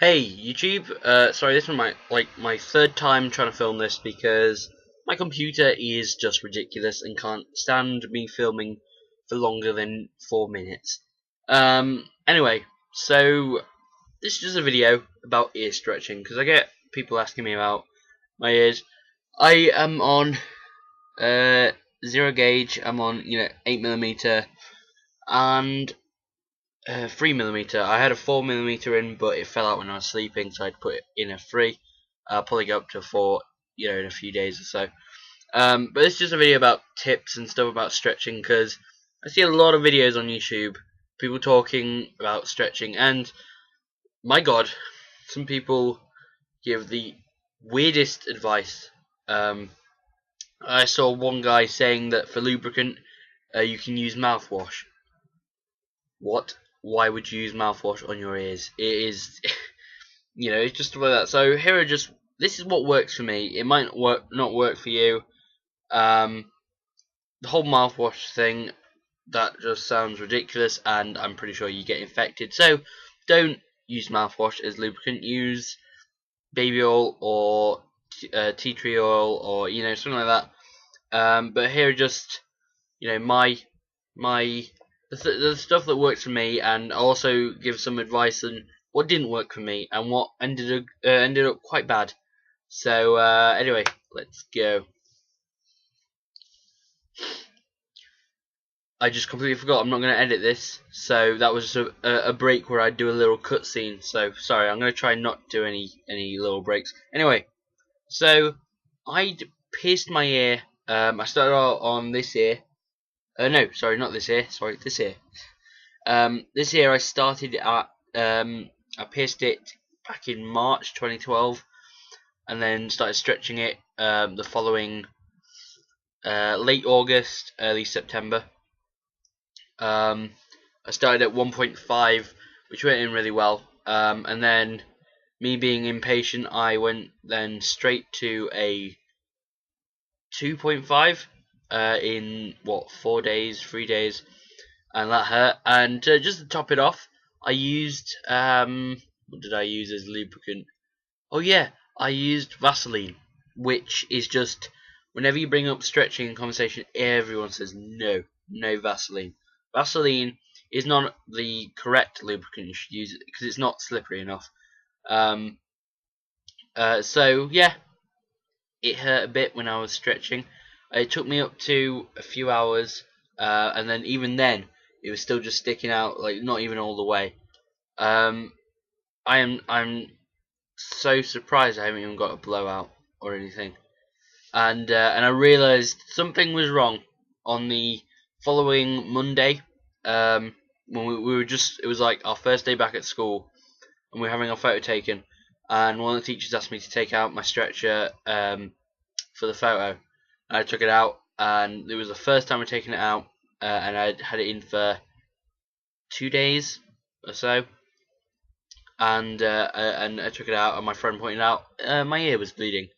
Hey YouTube, sorry, this is my third time trying to film this because my computer is just ridiculous and can't stand me filming for longer than 4 minutes. Anyway, so this is just a video about ear stretching because I get people asking me about my ears. I am on zero gauge. I'm on 8mm and 3mm. I had a 4mm in, but it fell out when I was sleeping, so I'd put it in a 3. I'll probably go up to 4, in a few days or so. But it's just a video about tips and stuff about stretching, because I see a lot of videos on YouTube, people talking about stretching, and my God, some people give the weirdest advice. I saw one guy saying that for lubricant, you can use mouthwash. What? Why would you use mouthwash on your ears? It is, it's just like that. So here are just, this is what works for me. It might not work for you. The whole mouthwash thing, that just sounds ridiculous, and I'm pretty sure you get infected. So don't use mouthwash as lubricant. Use baby oil or tea tree oil, or something like that. But here are just my the stuff that works for me, and also give some advice on what didn't work for me and what ended up quite bad. So anyway, let's go. I just completely forgot. I'm not going to edit this, so that was a break where I do a little cutscene. So sorry, I'm going to try not to do any little breaks. Anyway, so I pierced my ear. I started out on this ear. No, sorry, not this ear. Sorry, this ear. This year I started at I pierced it back in March 2012, and then started stretching it the following late August, early September. I started at 1.5, which went in really well, and then me being impatient, I went then straight to a 2.5 in what 4 days, 3 days. And that hurt. And just to top it off, I used what did I use as lubricant? Oh yeah, I used Vaseline, which is just whenever you bring up stretching in conversation, everyone says no, no Vaseline. Vaseline is not the correct lubricant. You should use it because it's not slippery enough. Um, so yeah, it hurt a bit when I was stretching. It took me up to a few hours, and then even then, it was still just sticking out, like not even all the way. Um, I'm so surprised I haven't even got a blowout or anything. And I realised something was wrong on the following Monday. When we were just, it was like our first day back at school, and we were having our photo taken. And one of the teachers asked me to take out my stretcher for the photo. And I took it out, and it was the first time I'd taken it out, and I'd had it in for 2 days or so. And I took it out, and my friend pointed out my ear was bleeding.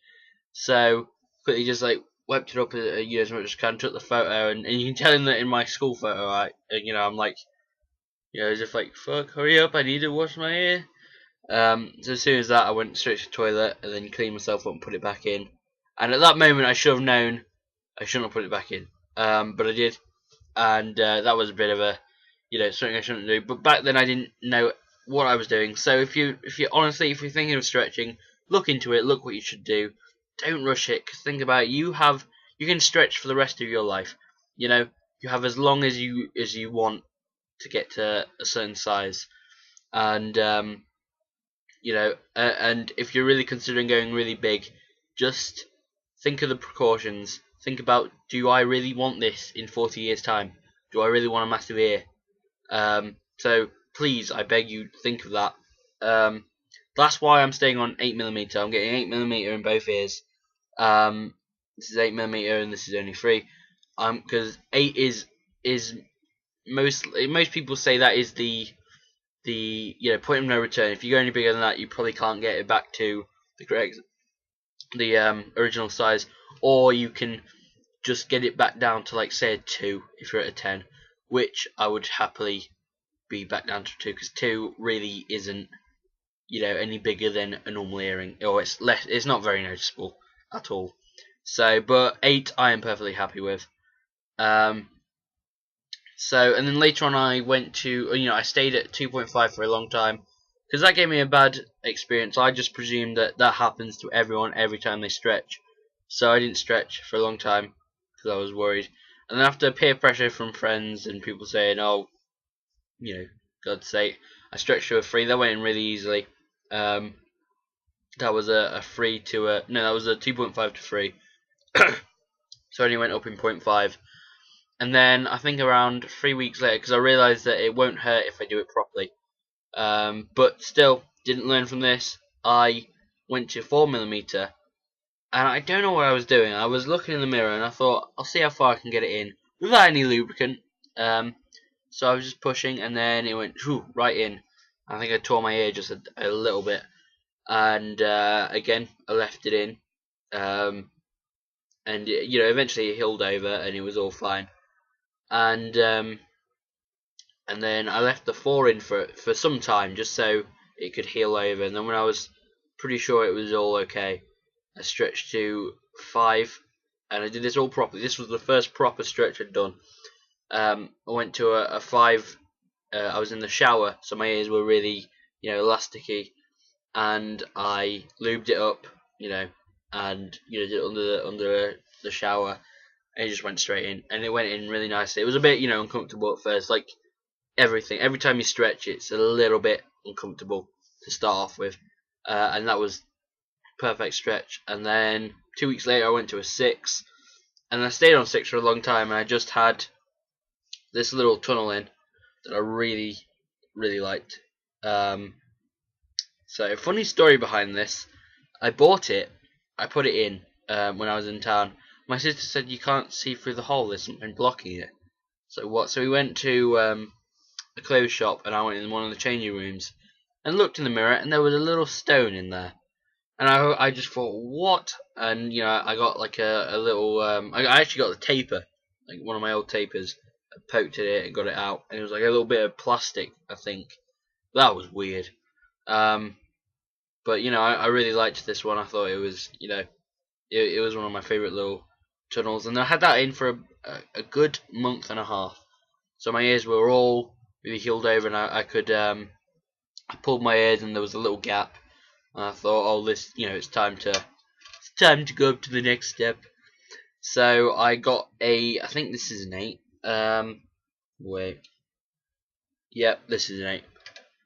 So quickly just like wiped it up as much as I can, took the photo, and you can tell him that in my school photo, I'm like, as if like, fuck, hurry up, I need to wash my ear. So as soon as that, I went straight to the toilet and then cleaned myself up and put it back in. And at that moment, I should have known I shouldn't have put it back in, but I did, and that was a bit of a, something I shouldn't do. But back then, I didn't know what I was doing. So if you're thinking of stretching, look into it. Look what you should do. Don't rush it. 'Cause think about it. You can stretch for the rest of your life. You have as long as you want to get to a certain size, and and if you're really considering going really big, just think of the precautions. Think about, do I really want this in 40 years' time? Do I really want a massive ear? So please, I beg you, think of that. That's why I'm staying on 8mm. I'm getting 8mm in both ears. This is 8mm and this is only 3. Because 8 is most people say that is the point of no return. If you go any bigger than that, you probably can't get it back to the original size, or you can just get it back down to, like, say a 2 if you're at a 10, which I would happily be back down to 2, because 2 really isn't any bigger than a normal earring, or it's less. It's not very noticeable at all. So, but 8 I am perfectly happy with. Um, so, and then later on I went to, I stayed at 2.5 for a long time because that gave me a bad experience. I just presumed that that happens to everyone every time they stretch. So I didn't stretch for a long time because I was worried. And then after peer pressure from friends and people saying, "Oh, God's sake," I stretched to a 3. That went in really easily. Um, that was a 3 to a no, that was a 2.5 to 3. So I only went up in point 0.5. And then I think around 3 weeks later, because I realised that it won't hurt if I do it properly. But still, didn't learn from this. I went to 4mm, and I don't know what I was doing. I was looking in the mirror, and I thought, I'll see how far I can get it in without any lubricant. So I was just pushing, and then it went right in. I think I tore my ear just a little bit, and again I left it in, and eventually it healed over, and it was all fine. And then I left the 4 in for some time just so it could heal over. And then when I was pretty sure it was all okay, I stretched to 5, and I did this all properly. This was the first proper stretch I'd done. I went to a 5. I was in the shower, so my ears were really elasticy, and I lubed it up, and did it under the shower, and it just went straight in, and it went in really nicely. It was a bit uncomfortable at first, like everything. Every time you stretch, it's a little bit uncomfortable to start off with, and that was perfect stretch. And then 2 weeks later, I went to a 6, and I stayed on 6 for a long time. And I just had this little tunnel in that I really, really liked. So funny story behind this: I bought it, I put it in when I was in town. My sister said you can't see through the hole. There's something blocking it. So what? So we went to a clothes shop, and I went in one of the changing rooms and looked in the mirror, and there was a little stone in there. And I just thought, what? And I got like a little I actually got the taper, like one of my old tapers. I poked at it and got it out, and it was like a little bit of plastic, I think. That was weird. But I really liked this one. I thought it was it was one of my favourite little tunnels, and I had that in for a good month and a half. So my ears were all really healed over, and I could I pulled my ears, and there was a little gap. And I thought, oh, this it's time to go up to the next step. So I got I think this is an 8. Wait, yep, this is an 8.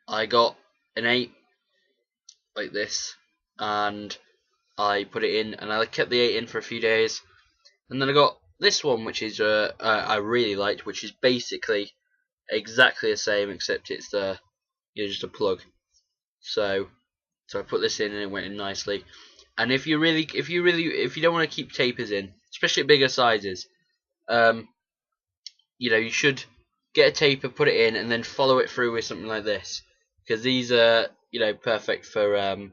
I got an 8 like this, and I put it in, and I kept the 8 in for a few days, and then I got this one, which is I really liked, which is basically exactly the same, except it's just a plug. So I put this in, and it went in nicely. And if you don't want to keep tapers in, especially at bigger sizes, you should get a taper, put it in, and then follow it through with something like this, because these are perfect for when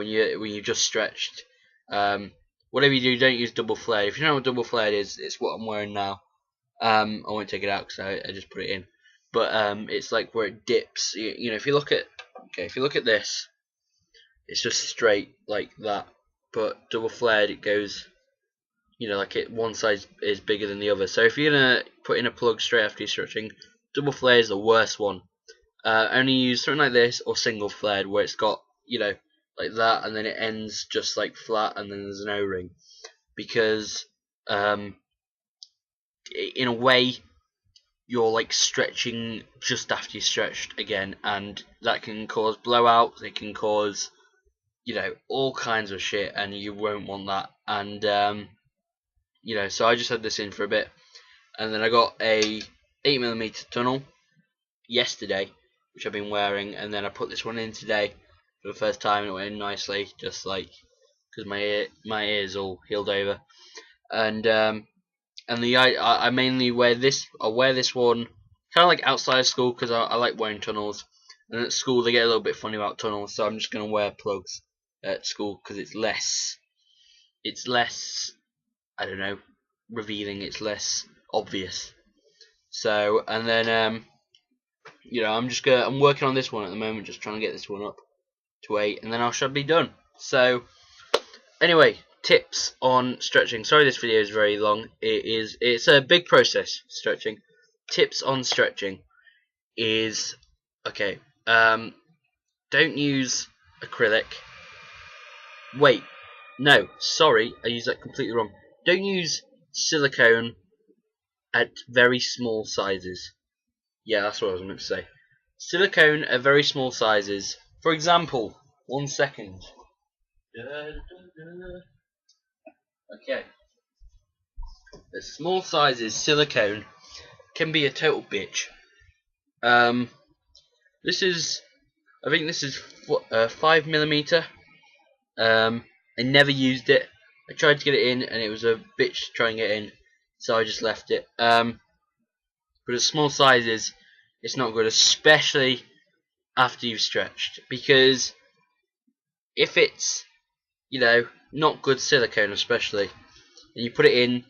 you just stretched. Whatever you do, don't use double flared. If you don't know what double flared is, it's what I'm wearing now. I won't take it out because I just put it in. But it's like where it dips. If you look at this, it's just straight like that. But double flared, it goes, like one side is bigger than the other. So if you're gonna put in a plug straight after you're stretching, double flared is the worst one. Only use something like this or single flared, where it's got like that, and then it ends just like flat, and then there's an O-ring, because in a way you're like stretching just after you stretched again, and that can cause blowouts. It can cause all kinds of shit, and you won't want that. And so I just had this in for a bit, and then I got a 8mm tunnel yesterday, which I've been wearing, and then I put this one in today for the first time, and it went in nicely, just like because my ear's all healed over. And I mainly wear this. I wear this one kind of like outside of school, because I like wearing tunnels, and at school they get a little bit funny about tunnels, so I'm just gonna wear plugs at school because it's less I don't know, revealing. It's less obvious. So, and then I'm working on this one at the moment, just trying to get this one up. to 8, and then I shall be done. So anyway, tips on stretching. Sorry this video is very long. It's a big process, stretching. Tips on stretching is, okay, don't use acrylic. Wait, no, sorry, I used that completely wrong. Don't use silicone at very small sizes. Yeah, that's what I was meant to say. Silicone at very small sizes. For example, 1 second. Okay. At small sizes, silicone can be a total bitch. This is, I think this is 5mm. I never used it. I tried to get it in, and it was a bitch to try and get in, so I just left it. But at small sizes, it's not good, especially after you've stretched, because if it's, not good silicone, especially, and you put it in,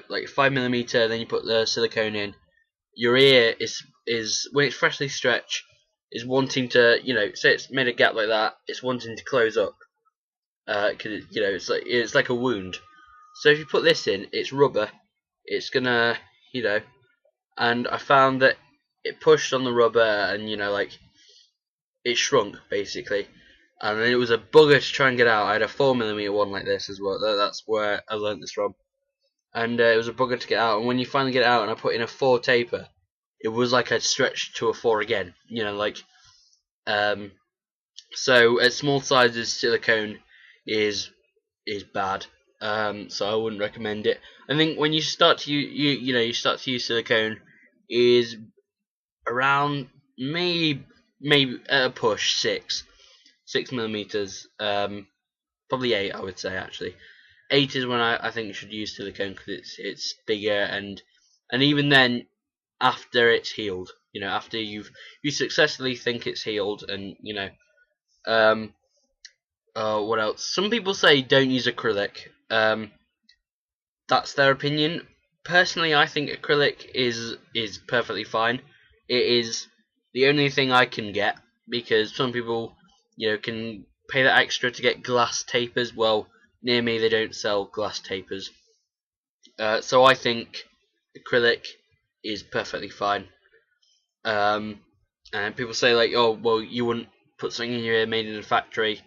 like 5mm, then you put the silicone in, your ear is when it's freshly stretched, is wanting to, say it's made a gap like that, it's wanting to close up, because it's like a wound. So if you put this in, it's rubber, it's gonna, and I found that it pushed on the rubber, and it shrunk basically, and it was a bugger to try and get out. I had a 4mm one like this as well. That's where I learnt this from, and it was a bugger to get out. And when you finally get it out, and I put in a 4 taper, it was like I'd stretched to a 4 again. So at small sizes, silicone is bad. So I wouldn't recommend it. I think when you start to you start to use silicone is around maybe at a push 6mm, probably 8, I would say. Actually 8 is when I think you should use silicone, because it's bigger, and even then, after it's healed, after you successfully think it's healed, and what else? Some people say don't use acrylic. That's their opinion. Personally, I think acrylic is perfectly fine. It is the only thing I can get, because some people, can pay that extra to get glass tapers. Well, near me they don't sell glass tapers. So I think acrylic is perfectly fine. And people say like, oh, well, you wouldn't put something in your ear made in a factory.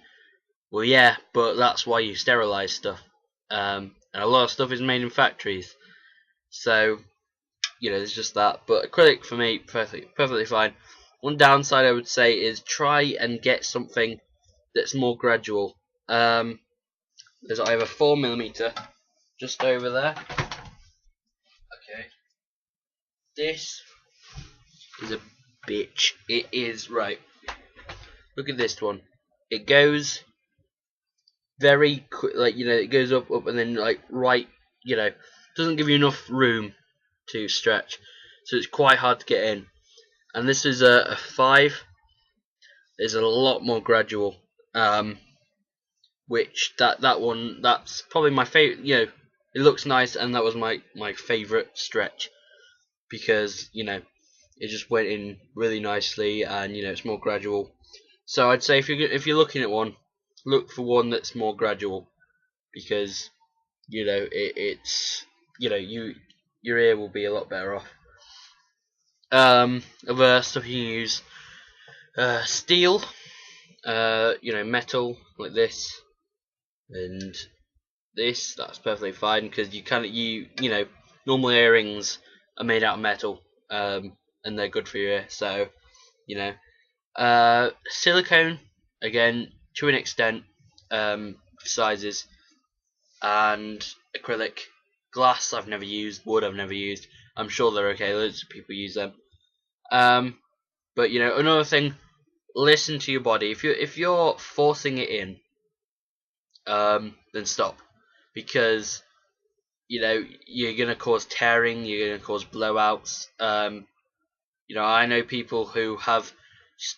Well, yeah, but that's why you sterilize stuff. And a lot of stuff is made in factories. So, there's just that. But acrylic for me, perfectly fine. One downside I would say is try and get something that's more gradual. There's I have a 4mm just over there. Okay. This is a bitch. It is, right. Look at this one. It goes very quick, it goes up, and then doesn't give you enough room to stretch, so it's quite hard to get in. And this is a 5. Is a lot more gradual, which that one, that's probably my favorite. It looks nice, and that was my favorite stretch, because it just went in really nicely, and it's more gradual. So I'd say if you're looking at one, look for one that's more gradual, because it's your ear will be a lot better off. Other stuff you can use, steel, metal like this and this. That's perfectly fine, because normal earrings are made out of metal, and they're good for your ear. So silicone, again, to an extent, sizes, and acrylic. Glass I've never used, wood I've never used. I'm sure they're okay, loads of people use them. But another thing, listen to your body. If you're forcing it in, then stop, because you're gonna cause tearing, you're gonna cause blowouts. I know people who have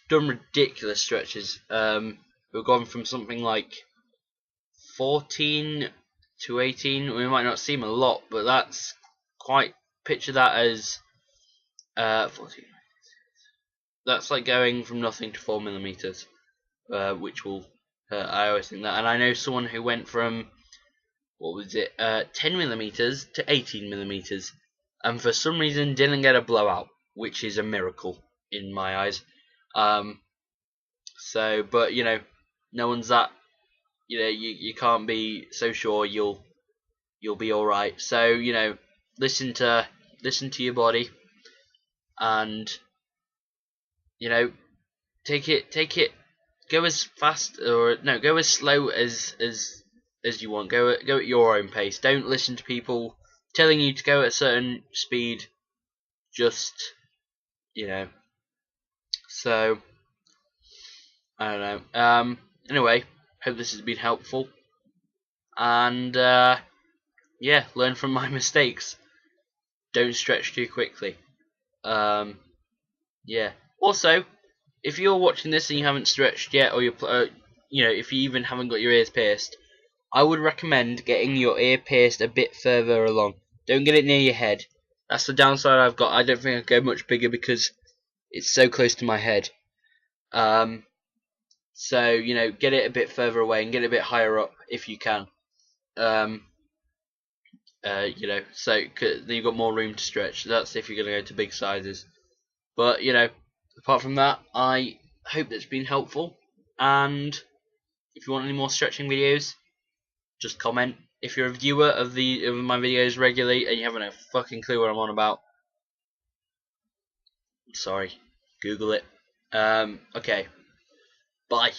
done ridiculous stretches, who've gone from something like 14 to 18. We might not seem a lot, but that's quite. Picture that as 14. That's like going from nothing to 4mm. which will hurt. I always think that, and I know someone who went from, what was it, 10 millimeters to 18 millimeters, and for some reason didn't get a blowout, which is a miracle in my eyes. So, but you know, no one's that. You know, you can't be so sure you'll be all right. So you know, listen to your body, and you know, take it. Go as fast, or no, go as slow as you want. Go at your own pace. Don't listen to people telling you to go at a certain speed. Just, you know. So I don't know. Anyway, hope this has been helpful, and yeah, learn from my mistakes. Don't stretch too quickly. Yeah. Also, if you're watching this and you haven't stretched yet, or you know, if you even haven't got your ears pierced, I would recommend getting your ear pierced a bit further along. Don't get it near your head. That's the downside I've got. I don't think I could go much bigger because it's so close to my head. So you know, get it a bit further away and get it a bit higher up if you can. You know, so then you've got more room to stretch. That's if you're going to go to big sizes. But you know, apart from that, I hope it's been helpful. And if you want any more stretching videos, just comment. If you're a viewer of my videos regularly and you haven't a fucking clue what I'm on about, sorry, Google it. Okay, bye.